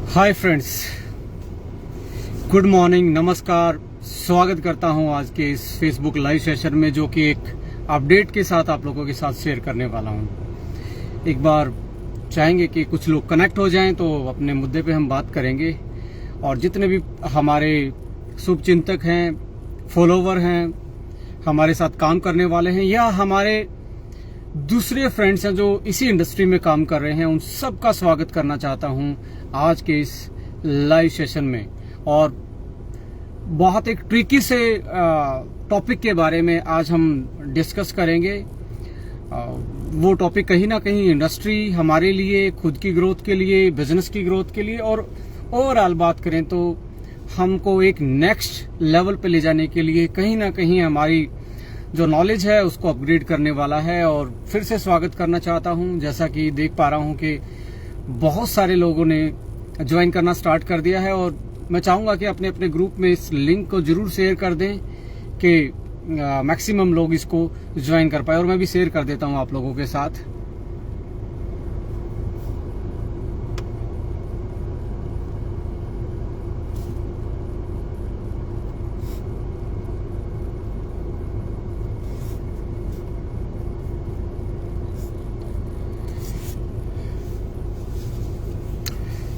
Hi friends, good morning, नमस्कार। स्वागत करता हूं आज के इस फेसबुक लाइव सेशन में, जो कि एक अपडेट के साथ आप लोगों के साथ शेयर करने वाला हूं। एक बार चाहेंगे कि कुछ लोग कनेक्ट हो जाएं तो अपने मुद्दे पे हम बात करेंगे, और जितने भी हमारे शुभचिंतक हैं, फॉलोवर हैं, हमारे साथ काम करने वाले हैं, या हमारे दूसरे फ्रेंड्स हैं जो इसी इंडस्ट्री में काम कर रहे हैं, उन सबका स्वागत करना चाहता हूं आज के इस लाइव सेशन में। और बहुत एक ट्रिकी से टॉपिक के बारे में आज हम डिस्कस करेंगे। वो टॉपिक कहीं ना कहीं इंडस्ट्री, हमारे लिए, खुद की ग्रोथ के लिए, बिजनेस की ग्रोथ के लिए, और ओवरऑल बात करें तो हमको एक नेक्स्ट लेवल पे ले जाने के लिए कहीं ना कहीं हमारी जो नॉलेज है उसको अपग्रेड करने वाला है। और फिर से स्वागत करना चाहता हूं, जैसा कि देख पा रहा हूं कि बहुत सारे लोगों ने ज्वाइन करना स्टार्ट कर दिया है, और मैं चाहूंगा कि अपने अपने ग्रुप में इस लिंक को जरूर शेयर कर दें कि मैक्सिमम लोग इसको ज्वाइन कर पाए। और मैं भी शेयर कर देता हूं आप लोगों के साथ।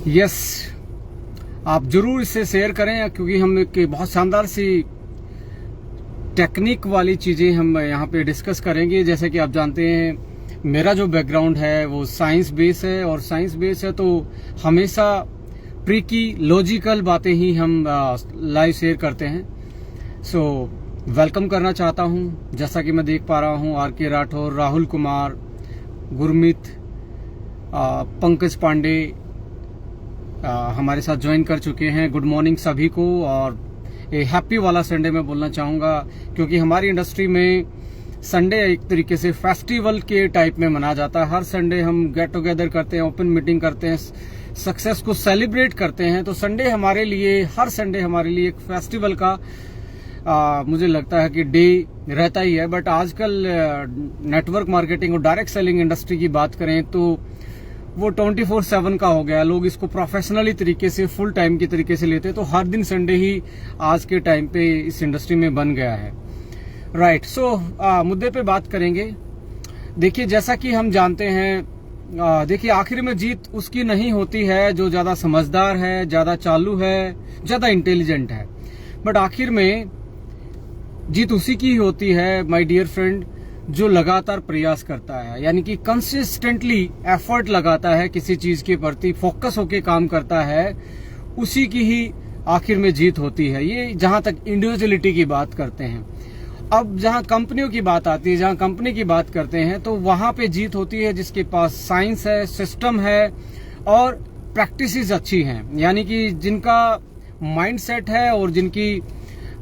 यस, आप जरूर इसे शेयर करें, क्योंकि हम एक बहुत शानदार सी टेक्निक वाली चीजें हम यहाँ पे डिस्कस करेंगे। जैसे कि आप जानते हैं, मेरा जो बैकग्राउंड है वो साइंस बेस है, और साइंस बेस है तो हमेशा ट्रिकी लॉजिकल बातें ही हम लाइव शेयर करते हैं। सो वेलकम करना चाहता हूँ। जैसा कि मैं देख पा रहा हूँ, आर के राठौर, राहुल कुमार, गुरमीत, पंकज पांडे हमारे साथ ज्वाइन कर चुके हैं। गुड मॉर्निंग सभी को, और ये हैप्पी वाला संडे मैं बोलना चाहूँगा, क्योंकि हमारी इंडस्ट्री में संडे एक तरीके से फेस्टिवल के टाइप में मनाया जाता है। हर संडे हम गेट टुगेदर करते हैं, ओपन मीटिंग करते हैं, सक्सेस को सेलिब्रेट करते हैं। तो संडे हमारे लिए, हर संडे हमारे लिए एक फेस्टिवल का मुझे लगता है कि डे रहता ही है। बट आजकल नेटवर्क मार्केटिंग और डायरेक्ट सेलिंग इंडस्ट्री की बात करें तो वो 24/7 का हो गया। लोग इसको प्रोफेशनली तरीके से, फुल टाइम की तरीके से लेते हैं। तो हर दिन संडे ही आज के टाइम पे इस इंडस्ट्री में बन गया है। राइट, सो मुद्दे पे बात करेंगे। देखिए, जैसा कि हम जानते हैं, देखिए आखिर में जीत उसकी नहीं होती है जो ज्यादा समझदार है, ज्यादा चालू है, ज्यादा इंटेलिजेंट है। बट आखिर में जीत उसी की होती है माय डियर फ्रेंड, जो लगातार प्रयास करता है, यानी कि कंसिस्टेंटली एफर्ट लगाता है, किसी चीज के प्रति फोकस होके काम करता है, उसी की ही आखिर में जीत होती है। ये जहां तक इंडिविजुअलिटी की बात करते हैं। अब जहां कंपनियों की बात आती है, जहां कंपनी की बात करते हैं, तो वहां पे जीत होती है जिसके पास साइंस है, सिस्टम है, और प्रैक्टिसेस अच्छी हैं, यानी कि जिनका माइंडसेट है और जिनकी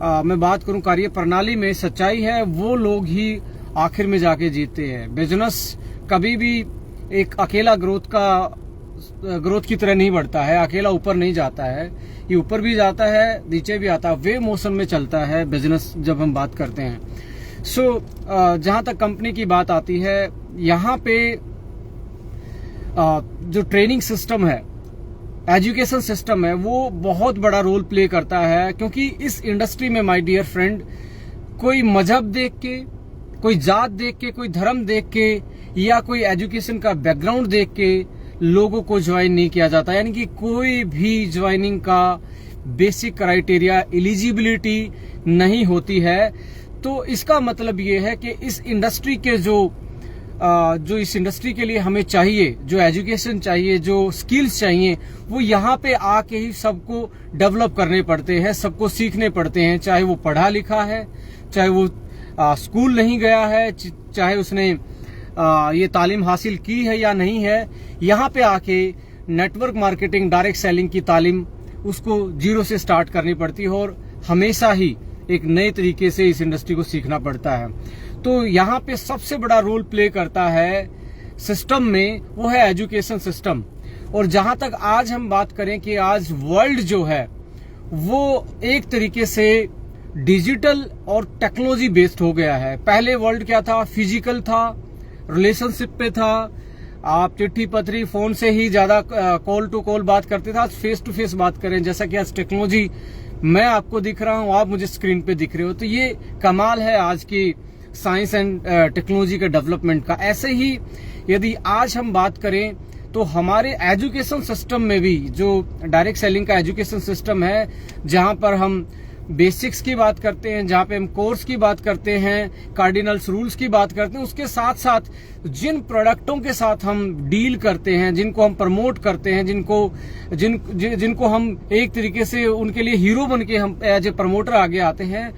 मैं बात करूं कार्य प्रणाली में सच्चाई है, वो लोग ही आखिर में जाके जीतते हैं। बिजनेस कभी भी एक अकेला ग्रोथ की तरह नहीं बढ़ता है, अकेला ऊपर नहीं जाता है। ये ऊपर भी जाता है, नीचे भी आता है, वे मोशन में चलता है बिजनेस जब हम बात करते हैं। सो जहां तक कंपनी की बात आती है, यहाँ पे जो ट्रेनिंग सिस्टम है, एजुकेशन सिस्टम है, वो बहुत बड़ा रोल प्ले करता है। क्योंकि इस इंडस्ट्री में माय डियर फ्रेंड, कोई मजहब देख के, कोई जात देख के, कोई धर्म देख के, या कोई एजुकेशन का बैकग्राउंड देख के लोगों को ज्वाइन नहीं किया जाता। यानी कि कोई भी ज्वाइनिंग का बेसिक क्राइटेरिया एलिजिबिलिटी नहीं होती है। तो इसका मतलब ये है कि इस इंडस्ट्री के जो इस इंडस्ट्री के लिए हमें चाहिए, जो एजुकेशन चाहिए, जो स्किल्स चाहिए, वो यहाँ पे आके ही सबको डेवलप करने पड़ते हैं, सबको सीखने पड़ते हैं। चाहे वो पढ़ा लिखा है, चाहे वो स्कूल नहीं गया है, चाहे उसने ये तालीम हासिल की है या नहीं है, यहाँ पे आके नेटवर्क मार्केटिंग, डायरेक्ट सेलिंग की तालीम उसको जीरो से स्टार्ट करनी पड़ती है, और हमेशा ही एक नए तरीके से इस इंडस्ट्री को सीखना पड़ता है। तो यहाँ पे सबसे बड़ा रोल प्ले करता है सिस्टम में, वो है एजुकेशन सिस्टम। और जहां तक आज हम बात करें कि आज वर्ल्ड जो है वो एक तरीके से डिजिटल और टेक्नोलॉजी बेस्ड हो गया है। पहले वर्ल्ड क्या था, फिजिकल था, रिलेशनशिप पे था, आप चिट्ठी पत्री फोन से ही ज्यादा कॉल टू कॉल बात करते थे, आज फेस टू फेस बात करें। जैसा कि आज टेक्नोलॉजी, मैं आपको दिख रहा हूं, आप मुझे स्क्रीन पे दिख रहे हो, तो ये कमाल है आज की साइंस एंड टेक्नोलॉजी के डेवलपमेंट का। ऐसे ही यदि आज हम बात करें तो हमारे एजुकेशन सिस्टम में भी जो डायरेक्ट सेलिंग का एजुकेशन सिस्टम है, जहां पर हम बेसिक्स की बात करते हैं, जहां पे हम कोर्स की बात करते हैं, कार्डिनल्स रूल्स की बात करते हैं, उसके साथ साथ जिन प्रोडक्टों के साथ हम डील करते हैं, जिनको हम प्रमोट करते हैं, जिनको हम एक तरीके से उनके लिए हीरो बन के हम एज ए प्रमोटर आगे आते हैं,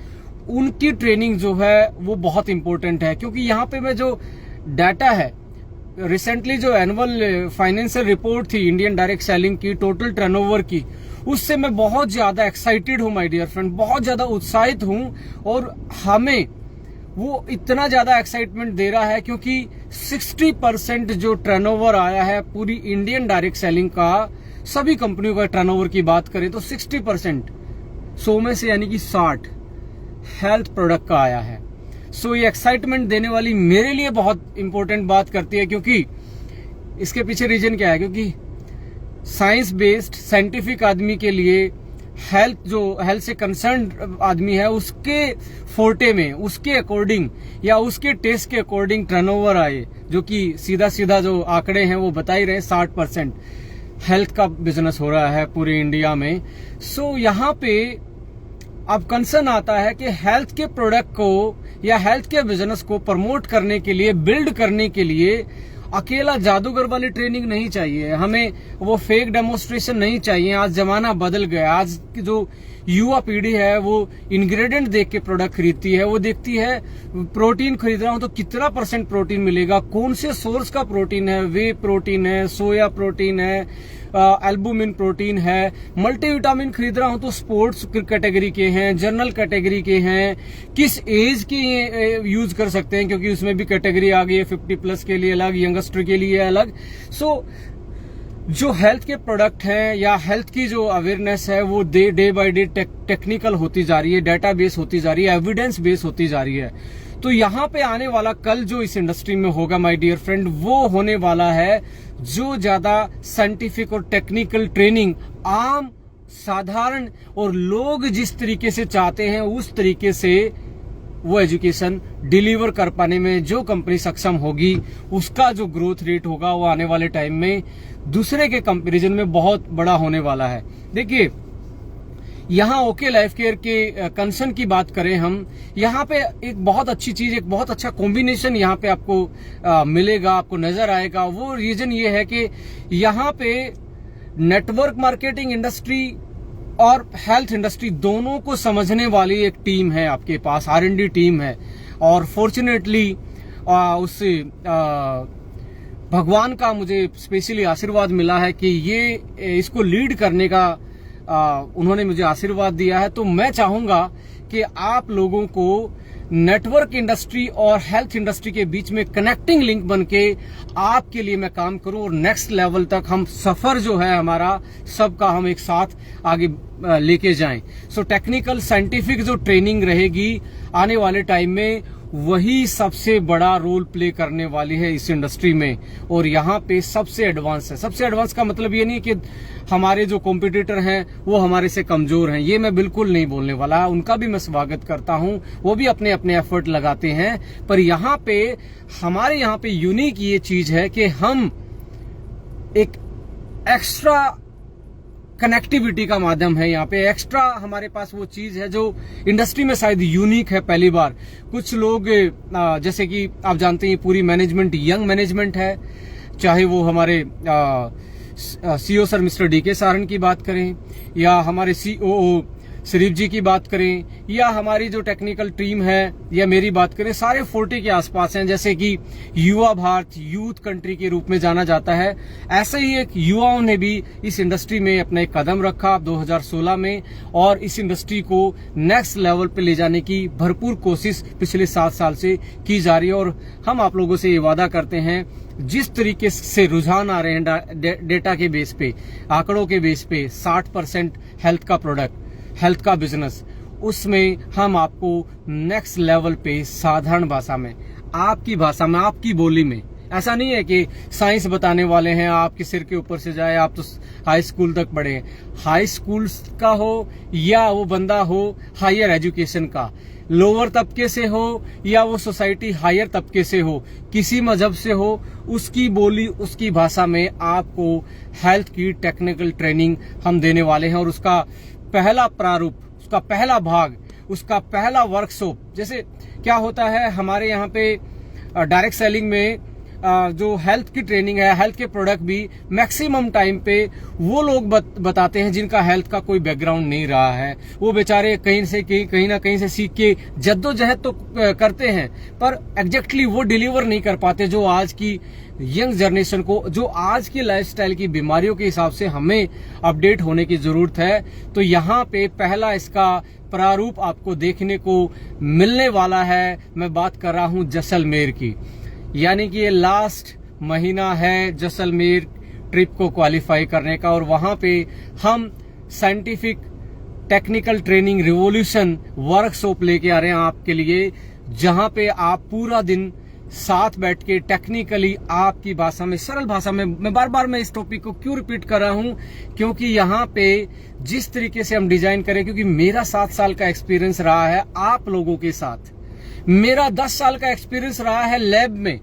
उनकी ट्रेनिंग जो है वो बहुत इंपॉर्टेंट है। क्योंकि यहाँ पे मैं जो डाटा है, रिसेंटली जो एनुअल फाइनेंशियल रिपोर्ट थी इंडियन डायरेक्ट सेलिंग की, टोटल टर्नओवर की, उससे मैं बहुत ज्यादा एक्साइटेड हूं माय डियर फ्रेंड, बहुत ज्यादा उत्साहित हूं। और हमें वो इतना ज्यादा एक्साइटमेंट दे रहा है क्योंकि 60% जो टर्नओवर आया है पूरी इंडियन डायरेक्ट सेलिंग का, सभी कंपनियों का टर्नओवर की बात करें तो 60%, 100 में से यानी कि 60 हेल्थ प्रोडक्ट का आया है। सो ये एक्साइटमेंट देने वाली मेरे लिए बहुत इंपॉर्टेंट बात करती है। क्योंकि इसके पीछे रीजन क्या है, क्योंकि साइंस बेस्ड साइंटिफिक आदमी के लिए हेल्थ से कंसर्न आदमी है, उसके फोर्टे में, उसके अकॉर्डिंग या उसके टेस्ट के अकॉर्डिंग टर्नओवर आए, जो कि सीधा सीधा जो आंकड़े हैं वो बता ही रहे, 60% हेल्थ का बिजनेस हो रहा है पूरे इंडिया में। सो यहाँ पे अब कंसर्न आता है कि हेल्थ के प्रोडक्ट को या हेल्थ के बिजनेस को प्रमोट करने के लिए, बिल्ड करने के लिए अकेला जादूगर वाली ट्रेनिंग नहीं चाहिए, हमें वो फेक डेमोन्स्ट्रेशन नहीं चाहिए। आज जमाना बदल गया, आज की जो युवा पीढ़ी है वो इंग्रेडिएंट देख के प्रोडक्ट खरीदती है। वो देखती है प्रोटीन खरीद रहा हूं तो कितना % प्रोटीन मिलेगा, कौन से सोर्स का प्रोटीन है, वे प्रोटीन है, सोया प्रोटीन है, एल्बुमिन प्रोटीन है, मल्टीविटामिन खरीद रहा हूं तो स्पोर्ट्स कैटेगरी के हैं, जनरल कैटेगरी के हैं, किस एज के यूज कर सकते हैं, क्योंकि उसमें भी कैटेगरी आ गई है, 50+ के लिए अलग, यंगस्टर के लिए अलग। सो जो हेल्थ के प्रोडक्ट हैं या हेल्थ की जो अवेयरनेस है वो डे बाय डे टेक्निकल होती जा रही है, डेटा बेस होती जा रही है, एविडेंस बेस होती जा रही है। तो यहाँ पे आने वाला कल जो इस इंडस्ट्री में होगा माय डियर फ्रेंड, वो होने वाला है जो ज्यादा साइंटिफिक और टेक्निकल ट्रेनिंग आम, साधारण और लोग जिस तरीके से चाहते हैं उस तरीके से वो एजुकेशन डिलीवर कर पाने में जो कंपनी सक्षम होगी, उसका जो ग्रोथ रेट होगा वो आने वाले टाइम में दूसरे के कंपैरिजन में बहुत बड़ा होने वाला है। देखिए, यहाँ ओके लाइफ केयर के कंसर्न की बात करें हम, यहाँ पे एक बहुत अच्छी चीज, एक बहुत अच्छा कॉम्बिनेशन यहाँ पे आपको मिलेगा, आपको नजर आएगा। वो रीजन ये है कि यहाँ पे नेटवर्क मार्केटिंग इंडस्ट्री और हेल्थ इंडस्ट्री दोनों को समझने वाली एक टीम है आपके पास, R&D टीम है। और फॉर्चुनेटली उससे भगवान का मुझे स्पेशली आशीर्वाद मिला है कि ये इसको लीड करने का उन्होंने मुझे आशीर्वाद दिया है। तो मैं चाहूंगा कि आप लोगों को नेटवर्क इंडस्ट्री और हेल्थ इंडस्ट्री के बीच में कनेक्टिंग लिंक बनके आपके लिए मैं काम करूं और नेक्स्ट लेवल तक हम सफर जो है हमारा सबका, हम एक साथ आगे लेके जाएं। सो टेक्निकल साइंटिफिक जो ट्रेनिंग रहेगी आने वाले टाइम में, वही सबसे बड़ा रोल प्ले करने वाली है इस इंडस्ट्री में। और यहाँ पे सबसे एडवांस है। सबसे एडवांस का मतलब ये नहीं कि हमारे जो कॉम्पिटिटर हैं वो हमारे से कमजोर हैं, ये मैं बिल्कुल नहीं बोलने वाला। उनका भी मैं स्वागत करता हूं, वो भी अपने अपने एफर्ट लगाते हैं। पर यहाँ पे हमारे यहाँ पे यूनिक ये चीज है कि हम एक एक्स्ट्रा कनेक्टिविटी का माध्यम है, यहाँ पे एक्स्ट्रा हमारे पास वो चीज है जो इंडस्ट्री में शायद यूनिक है। पहली बार कुछ लोग, जैसे कि आप जानते हैं पूरी मैनेजमेंट यंग मैनेजमेंट है, चाहे वो हमारे CEO sir mister DK Saran की बात करें, या हमारे COO शरीफ जी की बात करें, या हमारी जो टेक्निकल टीम है, या मेरी बात करें, सारे 40 के आसपास हैं। जैसे कि युवा भारत, यूथ कंट्री के रूप में जाना जाता है, ऐसे ही एक युवाओं ने भी इस इंडस्ट्री में अपना एक कदम रखा 2016 में, और इस इंडस्ट्री को नेक्स्ट लेवल पे ले जाने की भरपूर कोशिश पिछले 7 साल से की जा रही है। और हम आप लोगों से ये वादा करते हैं, जिस तरीके से रुझान आ रहे हैं डेटा के बेस पे, आंकड़ों के बेस पे, 60% हेल्थ का प्रोडक्ट, हेल्थ का बिजनेस, उसमें हम आपको नेक्स्ट लेवल पे साधारण भाषा में, आपकी भाषा में, आपकी बोली में ऐसा नहीं है कि साइंस बताने वाले हैं आपके सिर के ऊपर से जाए, आप तो हाई स्कूल तक पढ़े। हाई स्कूल का हो या वो बंदा हो हायर एजुकेशन का, लोअर तबके से हो या वो सोसाइटी हायर तबके से हो, किसी मजहब से हो, उसकी बोली उसकी भाषा में आपको हेल्थ की टेक्निकल ट्रेनिंग हम देने वाले हैं। और उसका पहला प्रारूप, उसका पहला भाग, उसका पहला वर्कशॉप, जैसे क्या होता है हमारे यहाँ पे डायरेक्ट सेलिंग में जो हेल्थ की ट्रेनिंग है, हेल्थ के प्रोडक्ट भी मैक्सिमम टाइम पे वो लोग बताते हैं जिनका हेल्थ का कोई बैकग्राउंड नहीं रहा है। वो बेचारे कहीं ना कहीं से सीख के जद्दोजहद तो करते हैं, पर एग्जैक्टली वो डिलीवर नहीं कर पाते जो आज की यंग जनरेशन को, जो आज की लाइफस्टाइल की बीमारियों के हिसाब से हमें अपडेट होने की जरूरत है। तो यहाँ पे पहला इसका प्रारूप आपको देखने को मिलने वाला है। मैं बात कर रहा हूँ जैसलमेर की, यानी कि ये लास्ट महीना है जैसलमेर ट्रिप को क्वालिफाई करने का, और वहां पे हम scientific technical training revolution workshop लेके आ रहे हैं आपके लिए, जहां पे आप पूरा दिन साथ बैठ के टेक्निकली आपकी भाषा में, सरल भाषा में, मैं बार बार इस टॉपिक को क्यों रिपीट कर रहा हूं, क्योंकि यहाँ पे जिस तरीके से हम डिजाइन करें, क्योंकि मेरा 7 साल का एक्सपीरियंस रहा है आप लोगों के साथ, मेरा 10 साल का एक्सपीरियंस रहा है लैब में,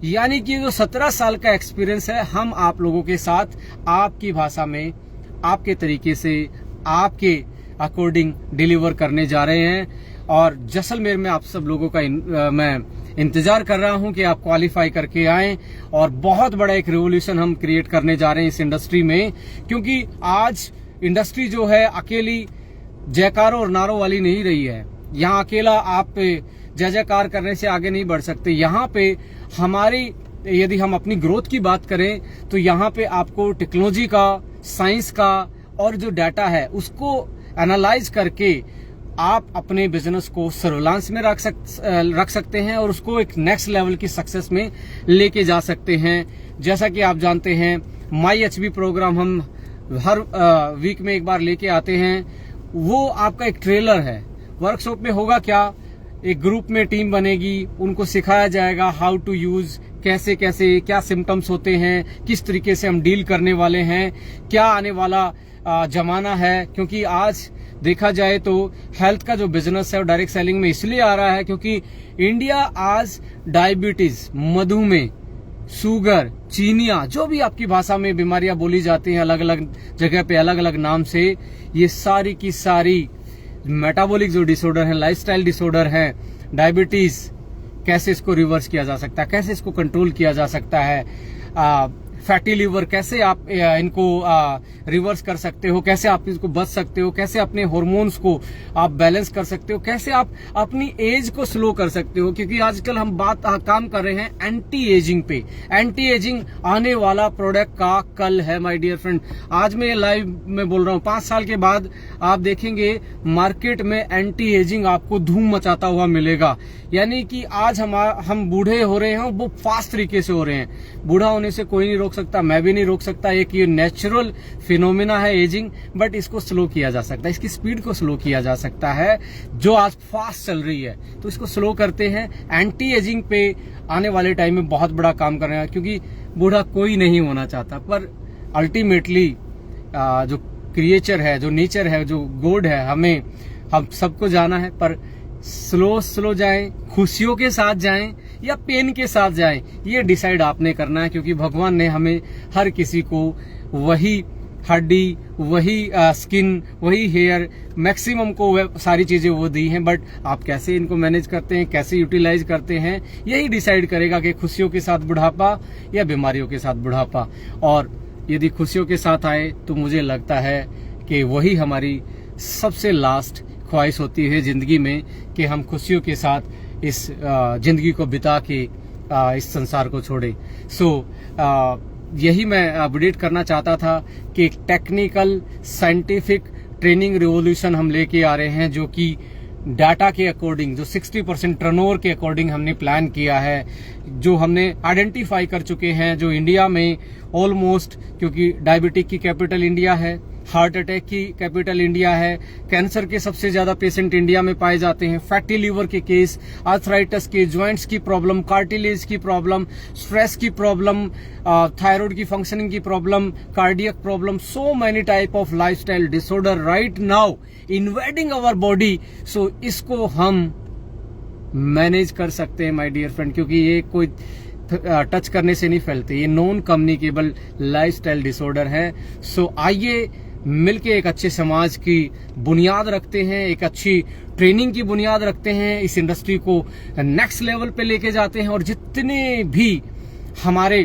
यानी कि जो 17 साल का एक्सपीरियंस है हम आप लोगों के साथ आपकी भाषा में, आपके तरीके से, आपके अकॉर्डिंग डिलीवर करने जा रहे हैं। और जैसलमेर में आप सब लोगों का मैं इंतजार कर रहा हूं कि आप क्वालिफाई करके आएं, और बहुत बड़ा एक रिवॉल्यूशन हम क्रिएट करने जा रहे हैं इस इंडस्ट्री में। क्योंकि आज इंडस्ट्री जो है अकेली जयकारों और नारों वाली नहीं रही है। यहाँ अकेला आप जय जयकार करने से आगे नहीं बढ़ सकते। यहाँ पे हमारी, यदि हम अपनी ग्रोथ की बात करें तो यहाँ पे आपको टेक्नोलॉजी का, साइंस का और जो डाटा है उसको एनालाइज करके आप अपने बिजनेस को सर्विलांस में रख सकते हैं और उसको एक नेक्स्ट लेवल की सक्सेस में लेके जा सकते हैं। जैसा कि आप जानते हैं MyHB प्रोग्राम हम हर वीक में एक बार लेके आते हैं। वो आपका एक ट्रेलर है। वर्कशॉप में होगा क्या, एक ग्रुप में टीम बनेगी, उनको सिखाया जाएगा हाउ टू यूज, कैसे कैसे क्या सिम्टम्स होते हैं, किस तरीके से हम डील करने वाले हैं, क्या आने वाला जमाना है। क्योंकि आज देखा जाए तो हेल्थ का जो बिजनेस है वो डायरेक्ट सेलिंग में इसलिए आ रहा है क्योंकि इंडिया आज डायबिटीज, मधुमेह, शुगर, चीनिया, जो भी आपकी भाषा में बीमारियां बोली जाती हैं अलग अलग जगह पे अलग अलग नाम से, ये सारी की सारी मेटाबॉलिक जो डिसऑर्डर है, लाइफस्टाइल डिसऑर्डर है, डायबिटीज, कैसे इसको रिवर्स किया जा सकता है, कैसे इसको कंट्रोल किया जा सकता है, फैटी लिवर कैसे आप इनको रिवर्स कर सकते हो, कैसे आप इसको बच सकते हो, कैसे अपने हार्मोन्स को आप बैलेंस कर सकते हो, कैसे आप अपनी एज को स्लो कर सकते हो। क्योंकि आजकल हम काम कर रहे हैं एंटी एजिंग पे। एंटी एजिंग आने वाला प्रोडक्ट का कल है माय डियर फ्रेंड। आज मैं लाइव में बोल रहा हूँ, 5 साल के बाद आप देखेंगे मार्केट में एंटी एजिंग आपको धूम मचाता हुआ मिलेगा। यानी कि आज हम बूढ़े हो रहे हैं, वो फास्ट तरीके से हो रहे हैं। बूढ़ा होने से कोई नहीं रोक सकता, मैं भी नहीं रोक सकता। एक ये नेचुरल फिनोमिना है एजिंग, बट इसको स्लो किया जा सकता है, इसकी स्पीड को स्लो किया जा सकता है जो आज फास्ट चल रही है, तो इसको स्लो करते हैं। एंटी एजिंग पे आने वाले टाइम में बहुत बड़ा काम कर रहे हैं, क्योंकि बूढ़ा कोई नहीं होना चाहता, पर अल्टीमेटली जो क्रिएचर है, जो नेचर है, जो गॉड है, हम सबको जाना है। पर स्लो जाएं, खुशियों के साथ जाएं या पेन के साथ जाएं, ये डिसाइड आपने करना है। क्योंकि भगवान ने हमें हर किसी को वही हड्डी, वही स्किन, वही हेयर, मैक्सिमम को सारी चीजें वो दी हैं, बट आप कैसे इनको मैनेज करते हैं, कैसे यूटिलाइज करते हैं, यही डिसाइड करेगा कि खुशियों के साथ बुढ़ापा या बीमारियों के साथ बुढ़ापा। और यदि खुशियों के साथ आए तो मुझे लगता है कि वही हमारी सबसे लास्ट ख्वाहिश होती है जिंदगी में, कि हम खुशियों के साथ इस जिंदगी को बिता के इस संसार को छोड़े। यही मैं अपडेट करना चाहता था कि टेक्निकल साइंटिफिक ट्रेनिंग रिवॉल्यूशन हम लेके आ रहे हैं, जो कि डाटा के अकॉर्डिंग, जो 60% टर्नओवर के अकॉर्डिंग हमने प्लान किया है, जो हमने आइडेंटिफाई कर चुके हैं, जो इंडिया में ऑलमोस्ट, क्योंकि डायबिटिक की कैपिटल इंडिया है, हार्ट अटैक की कैपिटल इंडिया है, कैंसर के सबसे ज्यादा पेशेंट इंडिया में पाए जाते हैं, फैटी लीवर के केस, आर्थराइटिस के, ज्वाइंट्स की प्रॉब्लम, कार्टिलेज की प्रॉब्लम, स्ट्रेस की प्रॉब्लम, थायराइड की फंक्शनिंग की problem, cardiac problem, so many type of lifestyle disorder right now invading our body. सो इसको हम मैनेज कर सकते हैं माय डियर फ्रेंड, क्योंकि ये कोई टच करने से नहीं फैलते, ये नॉन कम्युनिकेबल लाइफस्टाइल डिसऑर्डर है। सो आइए मिलके एक अच्छे समाज की बुनियाद रखते हैं, एक अच्छी ट्रेनिंग की बुनियाद रखते हैं, इस इंडस्ट्री को नेक्स्ट लेवल पे लेके जाते हैं। और जितने भी हमारे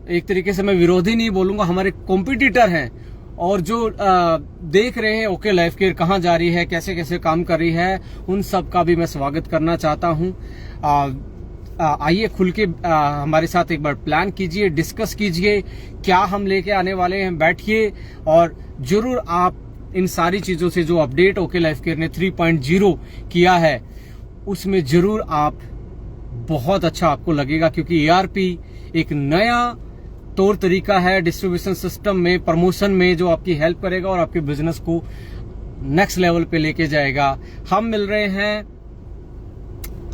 एक तरीके से मैं विरोधी नहीं बोलूंगा, हमारे कॉम्पिटिटर हैं और जो देख रहे हैं ओके लाइफ केयर कहाँ जा रही है, कैसे कैसे काम कर रही है, उन सब का भी मैं स्वागत करना चाहता हूँ। आइए खुल के हमारे साथ एक बार प्लान कीजिए, डिस्कस कीजिए क्या हम लेके आने वाले हैं, बैठिए और जरूर आप इन सारी चीजों से जो अपडेट ओके लाइफ केयर ने 3.0 किया है उसमें जरूर आप बहुत अच्छा आपको लगेगा, क्योंकि ERP एक नया तौर तरीका है डिस्ट्रीब्यूशन सिस्टम में, प्रमोशन में, जो आपकी हेल्प करेगा और आपके बिजनेस को नेक्स्ट लेवल पे लेके जाएगा। हम मिल रहे हैं,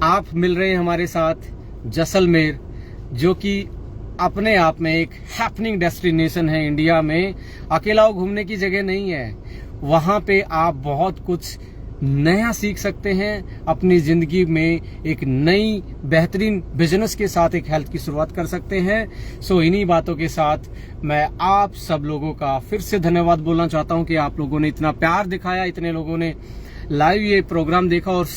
आप मिल रहे हैं हमारे साथ जैसलमेर, जो कि अपने आप में एक हैपनिंग डेस्टिनेशन है इंडिया में। अकेला घूमने की जगह नहीं है, वहां पे आप बहुत कुछ नया सीख सकते हैं, अपनी जिंदगी में एक नई बेहतरीन बिजनेस के साथ एक हेल्थ की शुरुआत कर सकते हैं। सो इन्हीं बातों के साथ मैं आप सब लोगों का फिर से धन्यवाद बोलना चाहता हूं कि आप लोगों ने इतना प्यार दिखाया, इतने लोगों ने लाइव ये प्रोग्राम देखा, और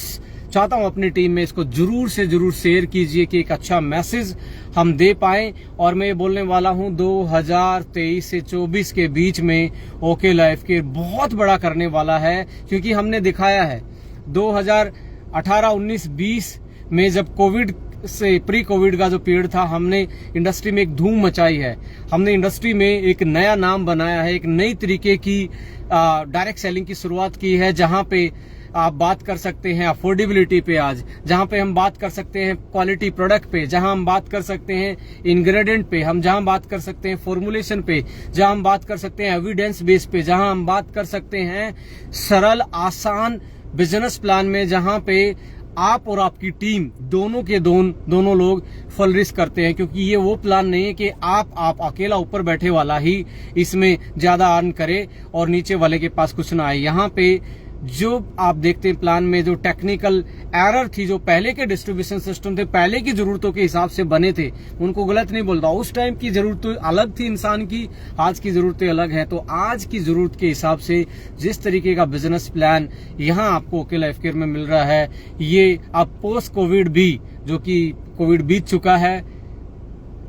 चाहता हूं अपनी टीम में इसको जरूर से जरूर शेयर कीजिए कि एक अच्छा मैसेज हम दे पाए। और मैं ये बोलने वाला हूं 2023 से 24 के बीच में ओके लाइफ केयर बहुत बड़ा करने वाला है, क्योंकि हमने दिखाया है 2018, 19, 20 में जब कोविड से प्री कोविड का जो पीरियड था, हमने इंडस्ट्री में एक धूम मचाई है, हमने इंडस्ट्री में एक नया नाम बनाया है, एक नई तरीके की डायरेक्ट सेलिंग की शुरुआत की है, जहां पे आप बात कर सकते हैं अफोर्डेबिलिटी पे, आज जहां पे हम बात कर सकते हैं क्वालिटी प्रोडक्ट पे, जहां हम बात कर सकते हैं इंग्रेडिएंट पे, हम जहां बात कर सकते हैं फॉर्मुलेशन पे, जहां हम बात कर सकते हैं एविडेंस बेस पे, जहां हम बात कर सकते हैं सरल आसान बिजनेस प्लान में, जहां पे आप और आपकी टीम दोनों के दोनों लोग फ्लरिश करते हैं। क्योंकि ये वो प्लान नहीं है कि आप अकेला ऊपर बैठे वाला ही इसमें ज्यादा अर्न करे और नीचे वाले के पास कुछ ना आए। यहाँ पे जो आप देखते हैं प्लान में जो टेक्निकल एरर थी, जो पहले के डिस्ट्रीब्यूशन सिस्टम थे, पहले की जरूरतों के हिसाब से बने थे, उनको गलत नहीं बोलता, उस टाइम की जरूरतें अलग थी इंसान की, आज की जरूरतें अलग हैं। तो आज की जरूरत के हिसाब से जिस तरीके का बिजनेस प्लान यहाँ आपको ओके लाइफ केयर में मिल रहा है, ये अब पोस्ट कोविड भी, जो कि कोविड बीत चुका है,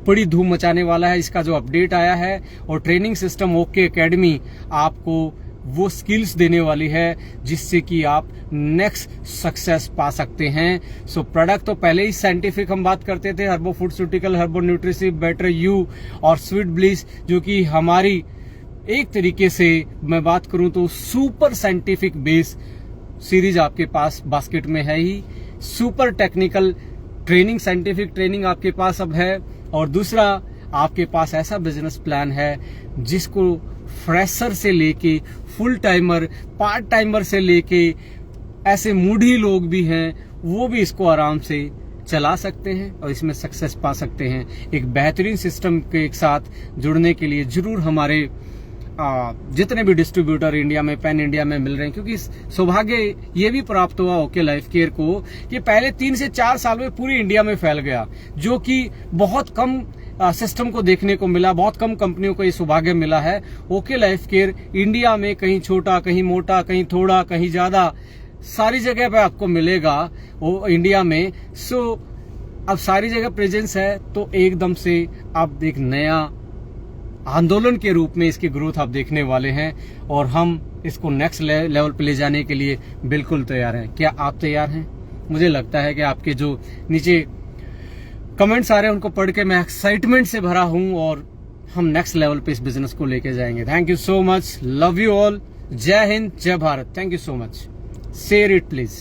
बड़ी धूम मचाने वाला है। इसका जो अपडेट आया है और ट्रेनिंग सिस्टम ओके एकेडमी आपको वो स्किल्स देने वाली है जिससे कि आप नेक्स्ट सक्सेस पा सकते हैं। सो प्रोडक्ट तो पहले ही साइंटिफिक हम बात करते थे, हर्बो फूडस्यूटिकल, हर्बो न्यूट्रिसिव, बेटर यू और स्वीट ब्लिस, जो कि हमारी एक तरीके से मैं बात करूं तो सुपर साइंटिफिक बेस सीरीज आपके पास बास्केट में है ही। Super technical training, scientific training आपके पास अब है, और दूसरा आपके पास ऐसा बिजनेस प्लान है जिसको फ्रेशर से लेके फुल टाइमर, पार्ट टाइमर से लेके ऐसे मूढ़ी लोग भी हैं, वो भी इसको आराम से चला सकते हैं और इसमें सक्सेस पा सकते हैं। एक बेहतरीन सिस्टम के एक साथ जुड़ने के लिए जरूर हमारे जितने भी डिस्ट्रीब्यूटर इंडिया में, पैन इंडिया में मिल रहे हैं, क्योंकि सौभाग्य ये भी प्राप्त हुआ ओके लाइफ केयर को कि पहले 3 से 4 साल में पूरी इंडिया में फैल गया, जो कि बहुत कम सिस्टम को देखने को मिला, बहुत कम कंपनियों को ये सौभाग्य मिला है। ओके लाइफ केयर इंडिया में कहीं छोटा, कहीं मोटा, कहीं थोड़ा, कहीं ज्यादा, सारी जगह पे आपको मिलेगा वो इंडिया में। सो अब सारी जगह प्रेजेंस है, तो एकदम से आप एक नया आंदोलन के रूप में इसकी ग्रोथ आप देखने वाले हैं, और हम इसको नेक्स्ट लेवल पे ले जाने के लिए बिल्कुल तैयार हैं। क्या आप तैयार हैं? मुझे लगता है कि आपके जो नीचे कमेंट्स आ रहे हैं उनको पढ़ के मैं एक्साइटमेंट से भरा हूं, और हम नेक्स्ट लेवल पे इस बिजनेस को लेके जाएंगे। Thank you so much, love you all, जय हिंद, जय Bharat, thank you so much, share it please.